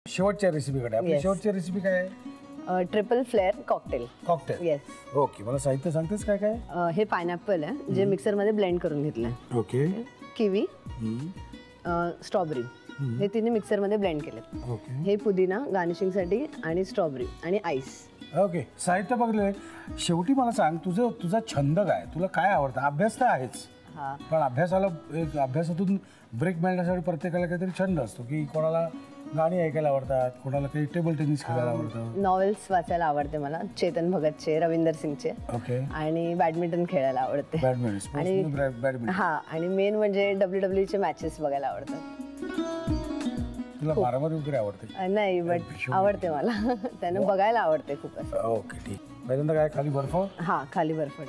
शेवटच्या रेसिपीकडे. आपली शेवटची रेसिपी काय आहे? Triple flair cocktail. Cocktail. Yes. Okay, मला साहित्य सांगतेस काय काय? हे पायनॅपल आहे जे मिक्सर मध्ये ब्लेंड करून घेतलंय. ओके. किवी, स्ट्रॉबेरी हे तिन्ही मिक्सर मध्ये ब्लेंड केलेत. ओके. हे पुदिना गार्निशिंग साठी आणि स्ट्रॉबेरी आणि आईस. ओके, साहित्य बघले. शेवटी मला सांग, तुझा छंद काय? तुला काय आवडतं? अभ्यास तर आहेच, पण अभ्यासातून ब्रेक मिळण्यासाठी प्रत्येकाला काहीतरी छंद असतो, की कोणाला गाणी ऐकायला आवडतात, कोणाला काही टेबल टेनिस खेळायला आवडतं, नॉवेल्स वाचायला आवडते मला, चेतन भगतचे, रविंदर सिंगचे. ओके. आणि बॅडमिंटन खेळायला आवडते. बॅडमिंटन. हा, आणि मेन म्हणजे WWE चे मॅचेस बघायला आवडतात. तुला मारामारी वगैरे आवडते? नाही, बट आवडते मला. त्यांना बघायला आवडते खूप. ओके, ठीक. पहिल्यांदा काय? खाली बर्फ. हा, खाली बर्फ.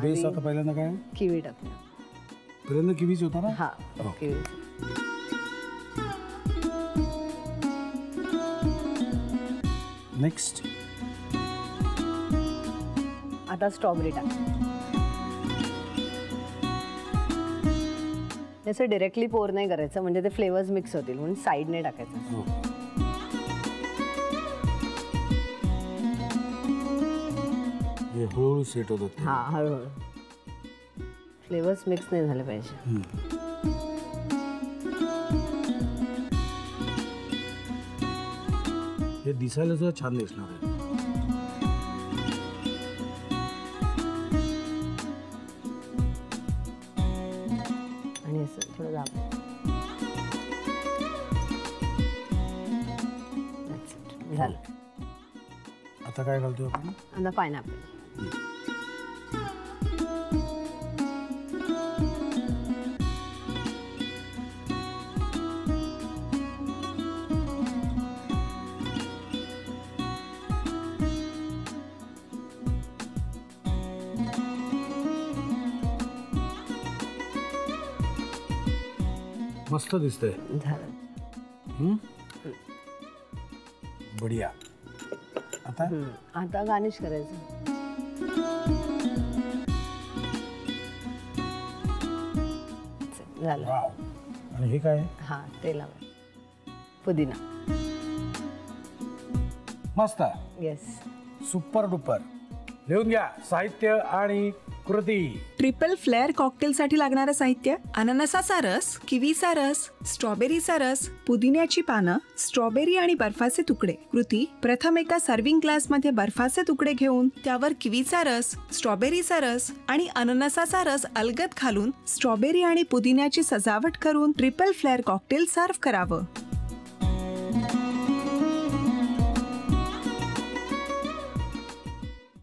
बेस. आता पहिल्यांदा काय? किवी टाकूया. पहिल्यांदा किवीच होता ना? हा, किवी. नेक्स्ट आता स्ट्रॉबेरी टाक. असं डायरेक्टली पोर नाही करायचं, म्हणजे ते फ्लेवर्स मिक्स होतील, म्हणून साईडने टाकायचं. हळूहळू सेट होतात. हा, हळूहळू. फ्लेवर्स मिक्स नाही झाले पाहिजे. हे दिसायला सुद्धा छान दिसणार आहे. आणि असं थोडं दाब. झालं. आता काय घालतो आपण? आता पायनॅपल. मस्त दिसतंय. झालं. बढिया. आता गार्निश करायचं. झालं. आणि हे काय? हा, ते लावा. पुदिना. मस्त. येस. Super duper. लिहून घ्या साहित्य आणि कृती. ट्रिपल फ्लेअर कॉकटेलसाठी लागणारं साहित्य: अननसाचा रस, किवीचा रस, स्ट्रॉबेरीचा रस, पुदिन्याची पानं, स्ट्रॉबेरी आणि बर्फाचे तुकडे. कृती: प्रथम एका सर्व्हिंग ग्लासमध्ये बर्फाचे तुकडे घेऊन त्यावर किवीचा रस, स्ट्रॉबेरीचा रस आणि अननसाचा रस अलगद घालून स्ट्रॉबेरी आणि पुदिन्याची सजावट करून ट्रिपल फ्लेअर कॉकटेल सर्व्ह करावं.